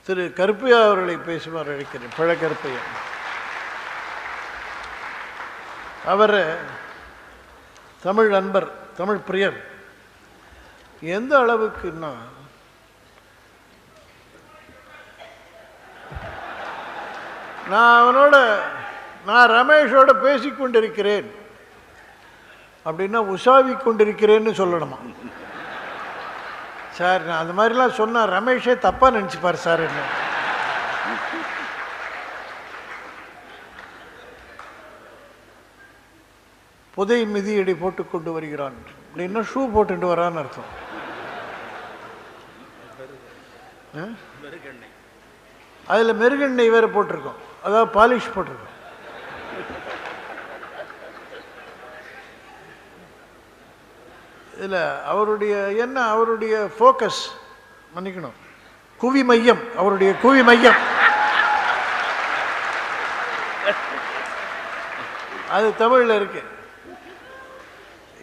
திரு கருப்பையா அவர்களை பேசுமாறு அழைக்கிறேன். பழ கருப்பையா. அவர் தமிழ் நண்பர், தமிழ் பிரியர். எந்த அளவுக்குன்னா, நான் ரமேஷோட பேசிக்கொண்டிருக்கிறேன் அப்படின்னா உசாவி கொண்டிருக்கிறேன்னு சொல்லணுமா சார்? நான் அந்த மாதிரிலாம் சொன்னால் ரமேஷே தப்பாக நினச்சிப்பார் சார். என்ன புதை மிதியடி போட்டு கொண்டு வருகிறான் அப்படின்னா ஷூ போட்டுட்டு வரான்னு அர்த்தம். அதில் மெருகெண்ணெய் வேறு போட்டிருக்கோம், அதாவது பாலிஷ் போட்டிருக்கோம். இதில் அவருடைய என்ன, அவருடைய ஃபோக்கஸ், மன்னிக்கணும், குவி மையம், அவருடைய குவி மையம் அது தமிழில் இருக்கு.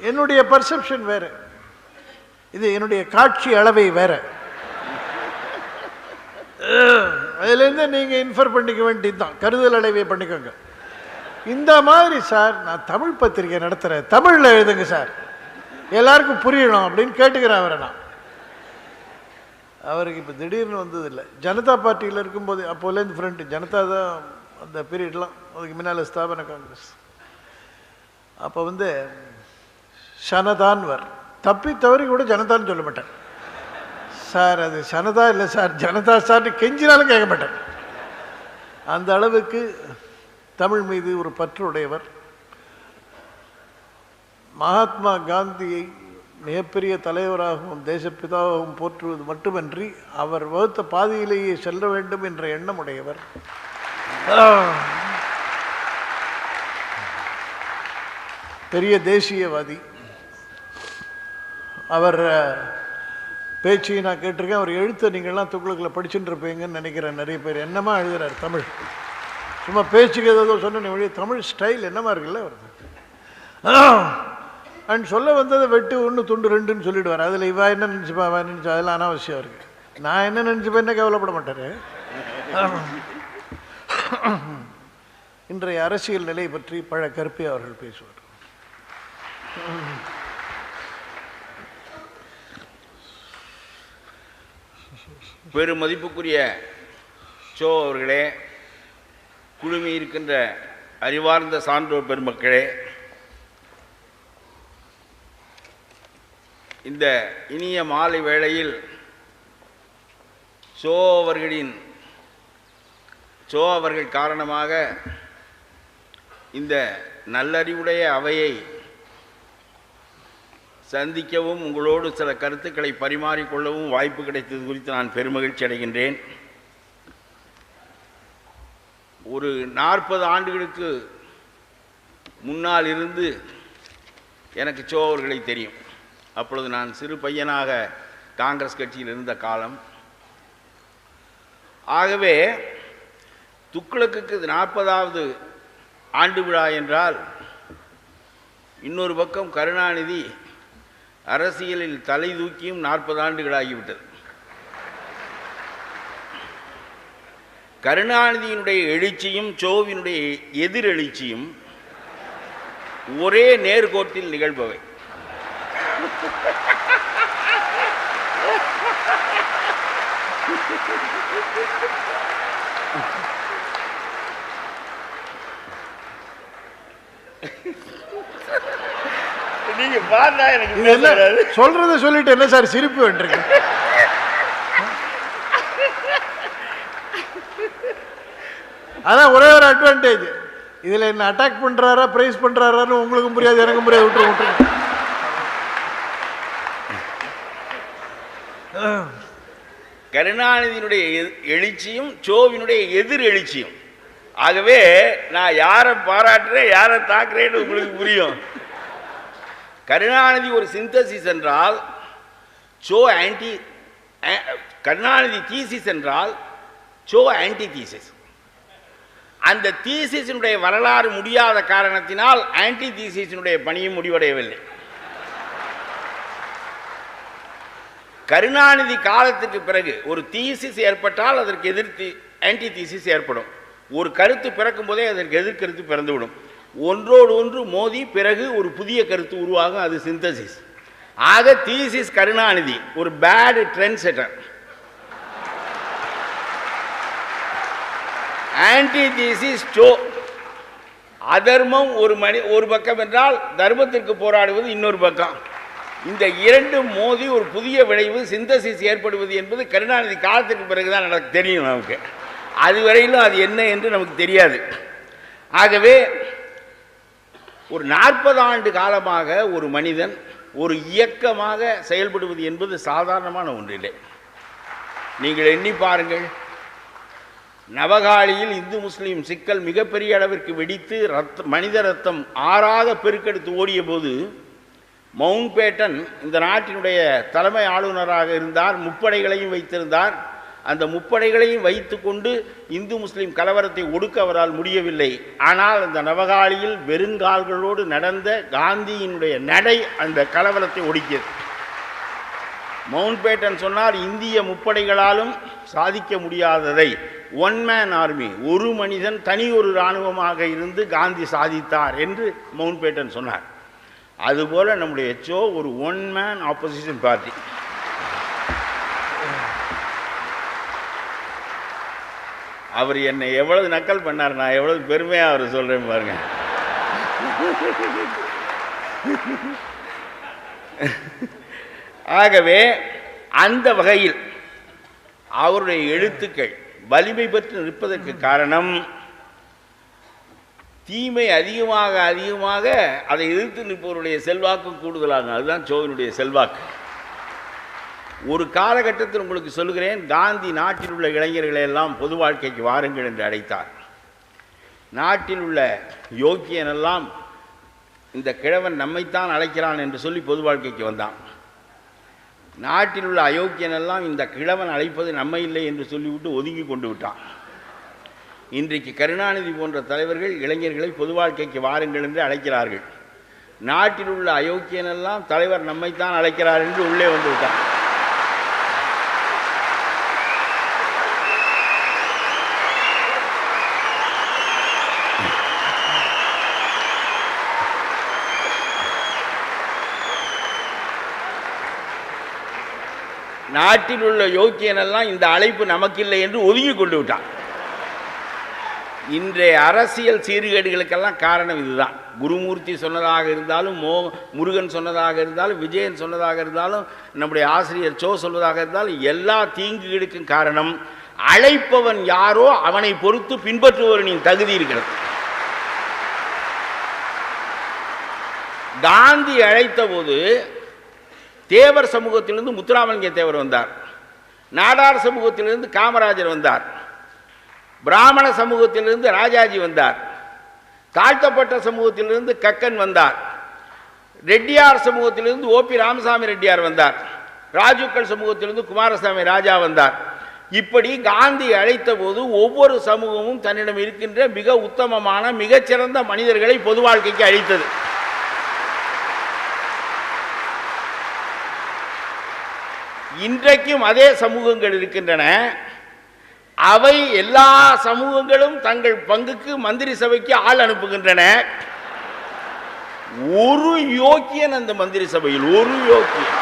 என்னுடைய பர்செப்ஷன் வேறு, இது என்னுடைய காட்சி அளவை வேறு. அதுலேருந்து நீங்கள் இன்ஃபர் பண்ணிக்க வேண்டியது தான், கருதல் அளவை பண்ணிக்கோங்க. இந்த மாதிரி சார் நான் தமிழ் பத்திரிகை நடத்துகிறேன், தமிழில் எழுதுங்க சார், எல்லாருக்கும் புரியணும் அப்படின்னு கேட்டுக்கிறேன் அவரை. நான் அவருக்கு இப்போ திடீர்னு வந்ததில்லை. ஜனதா பார்ட்டியில் இருக்கும்போது அப்போலேருந்து ஃப்ரெண்டு, ஜனதா தான் அந்த பீரியட்லாம், அதுக்கு முன்னால் ஸ்தாபன காங்கிரஸ். அப்போ சனதான்வர், தப்பி தவறி கூட ஜனதான்னு சொல்ல மாட்டேன் சார், அது சனதா இல்லை சார், ஜனதா சார்னு கெஞ்சினாலும் கேட்க மாட்டேன். அந்த அளவுக்கு தமிழ் மீது ஒரு பற்று உடையவர். மகாத்மா காந்தியை மிகப்பெரிய தலைவராகவும் தேசப்பிதாவாகவும் போற்றுவது மட்டுமன்றி அவர் வகுத்த பாதையிலேயே செல்ல வேண்டும் என்ற எண்ணம் உடையவர். பெரிய தேசியவாதி. அவர் பேச்சு நான் கேட்டிருக்கேன். அவர் எழுத்தை நீங்கள்லாம் துக்ளக்கில் படிச்சுட்டு இருப்பீங்கன்னு நினைக்கிறேன். நிறைய பேர் என்னமா எழுதுறாரு தமிழ், சும்மா பேச்சுக்கு ஏதோ சொன்ன வழி தமிழ் ஸ்டைல் என்னமா இருக்குல்ல வருது. அண்ட் சொல்ல வந்ததை வெட்டு 1 துண்டு 2ன்னு சொல்லிடுவார். அதில் இவா என்ன நினச்சிப்பா, அவன் நினச்சா, அதெல்லாம் அனாவசியம் இருக்குது. நான் என்ன நினச்சிப்பேன், என்ன கவலைப்பட மாட்டார். இன்றைய அரசியல் நிலை பற்றி பழ கருப்பையா அவர்கள் பேசுவார். பெரும் மதிப்புக்குரிய சோ அவர்களே, குழுமி இருக்கின்ற அறிவார்ந்த சான்றோர் பெருமக்களே, இந்த இனிய மாலை வேளையில் சோ அவர்கள் காரணமாக இந்த நல்லறிவுடைய அவையை சந்திக்கவும் உங்களோடு சில கருத்துக்களை பரிமாறிக்கொள்ளவும் வாய்ப்பு கிடைத்தது குறித்து நான் பெருமகிழ்ச்சி அடைகின்றேன். ஒரு 40 ஆண்டுகளுக்கு முன்னால் இருந்து எனக்கு சோ அவர்களை தெரியும். அப்பொழுது நான் சிறு பையனாக காங்கிரஸ் கட்சியில் இருந்த காலம். ஆகவே துக்ளக்குக்கு 40வது ஆண்டு விழா என்றால், இன்னொரு பக்கம் கருணாநிதி அரசியலில் தலை தூக்கியும் 40 ஆண்டுகள் ஆகிவிட்டது. கருணாநிதியினுடைய எழுச்சியும் சோவினுடைய எதிரெழுச்சியும் ஒரே நேர்கோட்டில் நிகழ்பவை. நீங்க பார்த்தா எனக்கு சொல்றதை சொல்லிட்டு என்ன சார் சிரிப்பு வந்துருக்கு? அதான் ஒரே ஒரு அட்வான்டேஜ், இதுல என்ன அட்டாக் பண்றாரா பிரைஸ் பண்றாரான்னு உங்களுக்கும் புரியாது, எனக்கும் புரியாது. விட்டு கருணாநிதியினுடைய எழுச்சியும் சோவினுடைய எதிர் எழுச்சியும். ஆகவே நான் யாரை பாராட்டுறேன் யாரை தாக்குறேன்னு உங்களுக்கு புரியும். கருணாநிதி ஒரு சிந்தசிஸ் என்றால் சோ ஆன்டி, கருணாநிதி தீசிஸ் என்றால் சோ ஆன்டி தீசிஸ். அந்த தீசிஸினுடைய வரலாறு முடியாத காரணத்தினால் ஆன்டி தீசிஸினுடைய பணியும் முடிவடையவில்லை. கருணாநிதி காலத்துக்கு பிறகு ஒரு தீசிஸ் ஏற்பட்டால் அதற்கு எதிர்த்து ஆன்டி தீசிஸ் ஏற்படும். ஒரு கருத்து பிறக்கும் போதே அதற்கு எதிர்கருத்து பிறந்துவிடும். ஒன்றோடு ஒன்று மோதி பிறகு ஒரு புதிய கருத்து உருவாகும். அது சிந்தசிஸ். ஆக தீசிஸ் கருணாநிதி ஒரு bad trend setter. Antithesis so. அதர்மம் ஒரு பக்கம் என்றால் தர்மத்திற்கு போராடுவது இன்னொரு பக்கம். இந்த இரண்டும் மோதி ஒரு புதிய விளைவு சிந்தசிஸ் ஏற்படுவது என்பது கருணாநிதி காலத்திற்கு பிறகுதான் எனக்கு தெரியும். நமக்கு அதுவரையிலும் அது என்ன என்று நமக்கு தெரியாது. ஆகவே ஒரு 40 ஆண்டு காலமாக ஒரு மனிதன் ஒரு இயக்கமாக செயல்படுவது என்பது சாதாரணமான ஒன்றில்லை. நீங்கள் எண்ணி பாருங்கள். நவகாலியில் இந்து முஸ்லீம் சிக்கல் மிகப்பெரிய அளவிற்கு வெடித்து மனித ரத்தம் ஆறாக பெருக்கெடுத்து ஓடிய போது மவுண்ட் பேட்டன் இந்த நாட்டினுடைய தலைமை ஆளுநராக இருந்தார். முப்படைகளையும் வைத்திருந்தார். அந்த முப்படைகளையும் வைத்து கொண்டு இந்து முஸ்லீம் கலவரத்தை ஒடுக்க அவரால் முடியவில்லை. ஆனால் அந்த நவகாலியில் வெறுங்கால்களோடு நடந்த காந்தியினுடைய நடை அந்த கலவரத்தை ஒடுக்கியது. மவுண்ட் பேட்டன் சொன்னார், இந்திய முப்படைகளாலும் சாதிக்க முடியாததை ஒன் மேன் ஆர்மி, ஒரு மனிதன் தனி ஒரு இராணுவமாக இருந்து காந்தி சாதித்தார் என்று மவுண்ட் பேட்டன் சொன்னார். அதுபோல நம்முடைய எச்ஓ ஒரு ஒன் மேன் ஆப்போசிஷன் பார்ட்டி. அவர் என்னை எவ்வளவு நக்கல் பண்ணார், நான் எவ்வளவு பெருமையாக அவர் சொல்றேன் பாருங்க. ஆகவே அந்த வகையில் அவருடைய எழுத்துக்கள் வலிமை பெற்று நிற்பதற்கு காரணம் தீமை அதிகமாக அதிகமாக அதை எதிர்த்து நிற்பவருடைய செல்வாக்கு கூடுதலாக. அதுதான் சோவினுடைய செல்வாக்கு. ஒரு காலகட்டத்தில் உங்களுக்கு சொல்கிறேன், காந்தி நாட்டில் உள்ள இளைஞர்களை எல்லாம் பொது வாழ்க்கைக்கு வாருங்கள் என்று அழைத்தார். நாட்டில் உள்ள யோக்கியனெல்லாம் இந்த கிழவன் நம்மைத்தான் அழைக்கிறான் என்று சொல்லி பொது வாழ்க்கைக்கு வந்தான். நாட்டில் உள்ள அயோக்கியனெல்லாம் இந்த கிழவன் அழைப்பது நம்மை இல்லை என்று சொல்லிவிட்டு ஒதுங்கி கொண்டு விட்டான். இன்றைக்கு கருணாநிதி போன்ற தலைவர்கள் இளைஞர்களை பொது வாழ்க்கைக்கு வாருங்கள் என்று அழைக்கிறார்கள். நாட்டில் உள்ள அயோக்கியனெல்லாம் தலைவர் நம்மைத்தான் அழைக்கிறார் என்று உள்ளே வந்து விட்டான். நாட்டில் உள்ள யோக்கியனெல்லாம் இந்த அழைப்பு நமக்கில்லை என்று ஒதுங்கி கொண்டு விட்டான். இன்றைய அரசியல் சீர்கேடுகளுக்கெல்லாம் காரணம் இதுதான். குருமூர்த்தி சொன்னதாக இருந்தாலும், முருகன் சொன்னதாக இருந்தாலும், விஜயன் சொன்னதாக இருந்தாலும், நம்முடைய ஆசிரியர் சோ சொல்வதாக இருந்தாலும், எல்லா தீங்குகளுக்கும் காரணம் அழைப்பவன் யாரோ அவனை பொறுத்து பின்பற்றுபவனின் தகுதி இருக்கிறது. காந்தி அழைத்த போது தேவர் சமூகத்திலிருந்து முத்துராமலிங்க தேவர் வந்தார். நாடார் சமூகத்திலிருந்து காமராஜர் வந்தார். பிராமண சமூகத்திலிருந்து ராஜாஜி வந்தார். தாழ்த்தப்பட்ட சமூகத்திலிருந்து கக்கன் வந்தார். ரெட்டியார் சமூகத்திலிருந்து ஓபி ராமசாமி ரெட்டியார் வந்தார். ராஜுக்கள் சமூகத்திலிருந்து குமாரசாமி ராஜா வந்தார். இப்படி காந்தி அழைத்த போது ஒவ்வொரு சமூகமும் தன்னிடம் இருக்கின்ற மிக உத்தமமான மிகச்சிறந்த மனிதர்களை பொது வாழ்க்கைக்கு அழைத்தது. இன்றைக்கும் அதே சமூகங்கள் இருக்கின்றன. அவை எல்லா சமூகங்களும் தங்கள் பங்குக்கு மந்திரி சபைக்கு ஆள் அனுப்புகின்றன. ஒரு யோக்கியன் அந்த மந்திரி சபையில், ஒரு யோக்கியன்